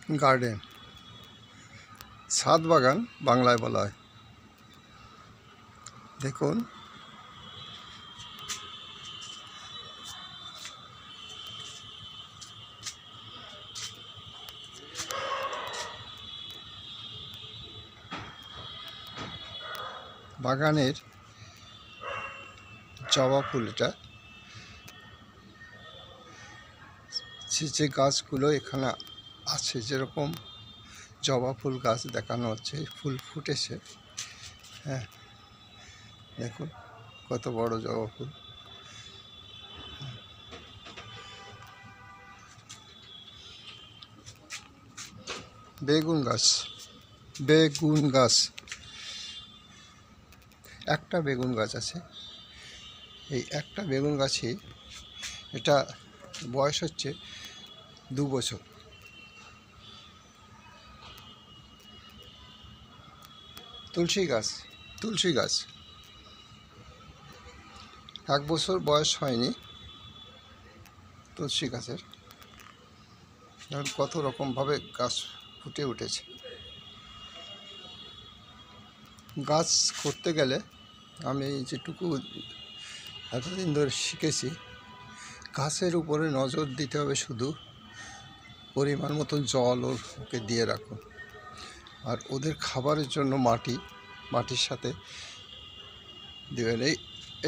Garden, ছাদ বাগান বাংলায় বলা হয়। দেখুন বাগানের জবা ফুলটা, যে গাছগুলো এখানে আছে, যেরকম জবা ফুল গাছ দেখানো হচ্ছে, ফুল ফুটেছে। হ্যাঁ, দেখুন কত বড় জবা ফুল। বেগুন গাছ, বেগুন গাছ, একটা বেগুন গাছ আছে। এই একটা বেগুন গাছই, এটা বয়স হচ্ছে 2 বছর। তুলসী গাছ, তুলসী গাছ 1 বছর বয়স হয়নি তুলসী গাছের। কত রকমভাবে গাছ ফুটে উঠেছে। গাছ করতে গেলে আমি যেটুকু এতদিন ধরে শিখেছি, গাছের উপরে নজর দিতে হবে, শুধু পরিমাণ মতো জল ওকে দিয়ে রাখুন। আর ওদের খাবারের জন্য মাটির সাথে দেবেন।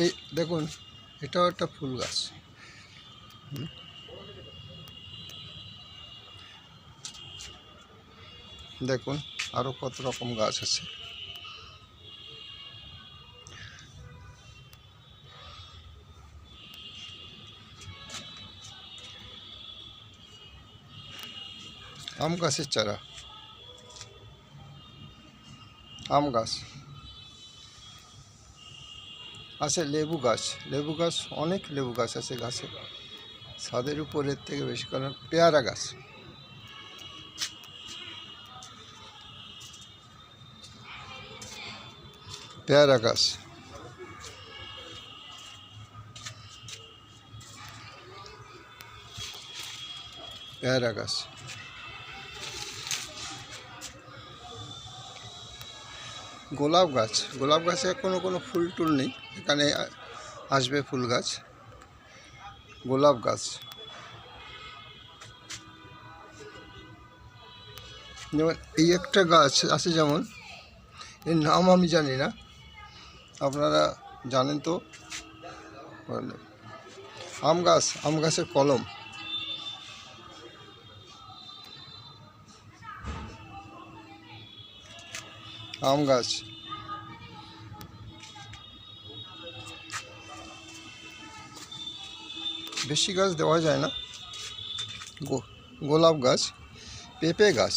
এই দেখুন, এটাও একটা ফুল গাছ। দেখুন আরও কত রকম গাছ আছে। আম গাছের চারা, আম গাছ আছে। লেবু গাছ, লেবু গাছ, অনেক লেবু গাছ আছে গাছে। ছাদের উপরের থেকে বেশি, কারণ পেয়ারা গাছ, পেয়ারা গাছ, পেয়ারা গাছ, গোলাপ গাছ। গোলাপ গাছে কোনো ফুল টুল নেই, এখানে আসবে ফুল গাছ। গোলাপ গাছ, যেমন এই একটা গাছ আছে, যেমন এর নাম আমি জানি না, আপনারা জানেন তো। আম গাছ, আম গাছের কলম, আম গাছ। বেশি গাছ দেওয়া যায় না। গোলাপ গাছ, পেঁপে গাছ,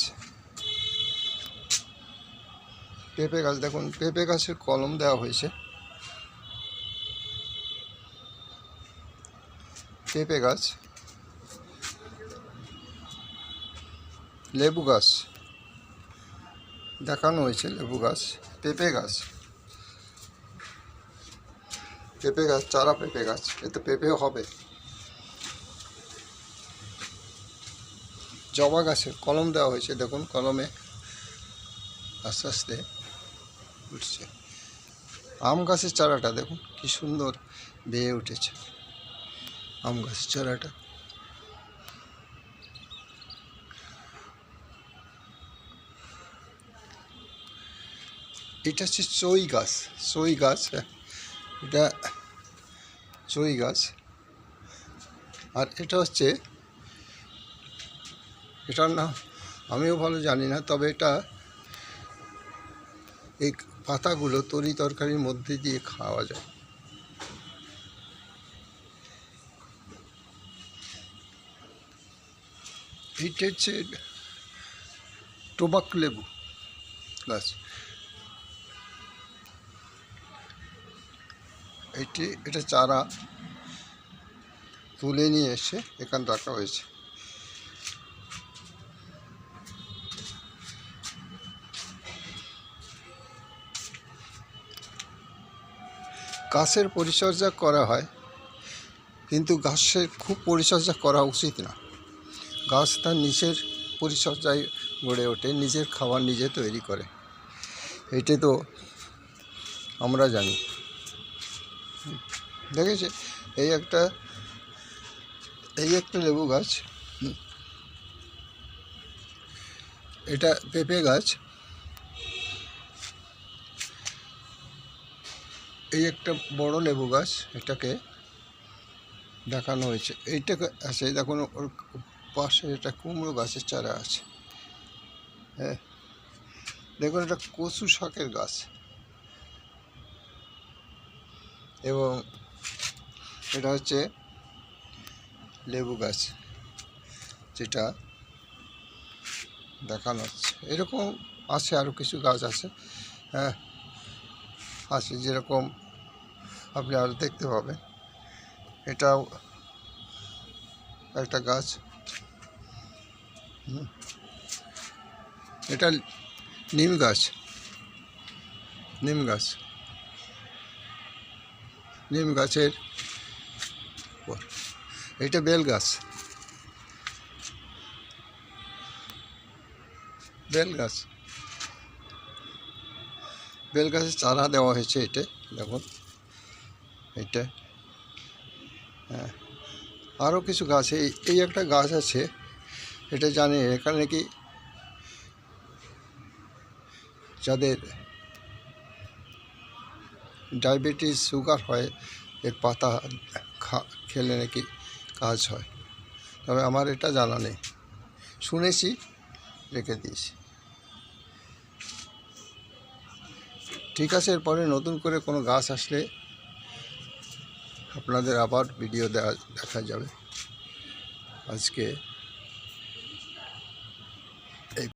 পেঁপে গাছ দেখুন, পেঁপে গাছের কলম দেওয়া হয়েছে। পেঁপে গাছ, লেবু গাছ দেখানো হয়েছে, লেবু গাছ, পেঁপে গাছ, পেঁপে গাছ, চারা পেঁপে গাছ, এতে পেঁপেও হবে। জবা গাছের কলম দেওয়া হয়েছে, দেখুন কলমে আস্তে আস্তে উঠছে। আম গাছের চারাটা দেখুন কি সুন্দর বেয়ে উঠেছে, আম গাছের চারাটা। এটা হচ্ছে চই গাছ, চই গাছ, এটা চই গাছ। আর এটা হচ্ছে, এটার নাম আমিও ভালো জানি না, তবে এটা এই পাতাগুলো তরি তরকারির মধ্যে দিয়ে খাওয়া যায়। এইটা হচ্ছে টোবাক লেবু গাছ। এটা চারা তুলে নিয়ে এসে এখানে রাখা হয়েছে। গাছের পরিচর্যা করা হয়, কিন্তু গাছের খুব পরিচর্যা করা উচিত না। গাছ তার নিচের পরিচর্যায় গড়ে ওঠে, নিজের খাবার নিজে তৈরি করে। এটাই তো আমরা জানি। দেখেছে, এই একটা লেবু গাছ, এটা পেঁপে গাছ, এই একটা বড় লেবু গাছ, এটাকে দেখানো হয়েছে। এইটাকে আছে দেখুন, ওর পাশে এটা কুমড়ো গাছের চারা আছে। হ্যাঁ, দেখুন এটা কচু শাকের গাছ, এবং এটা হচ্ছে লেবু গাছ যেটা দেখানো হচ্ছে। এরকম আছে, আরও কিছু গাছ আছে। হ্যাঁ আছে, যেরকম আপনি আরও দেখতে পাবেন। এটাও একটা গাছ। এটা নিম গাছ, নিম গাছের পর এটা বেল গাছ, বেল গাছের চারা দেওয়া হয়েছে। এটা দেখুন, এটা হ্যাঁ, আরও কিছু গাছ, এই একটা গাছ আছে, এটা জানি এখানে নাকি যাদের ডায়াবেটিস সুগার হয় এর পাতা খেলে নাকি কাজ হয়, তবে আমার এটা জানা নেই, শুনেছি, রেখে দিয়েছি। ঠিক আছে, এরপরে নতুন করে কোনো গাছ আসলে আপনাদের আবার ভিডিও দেখা যাবে। আজকে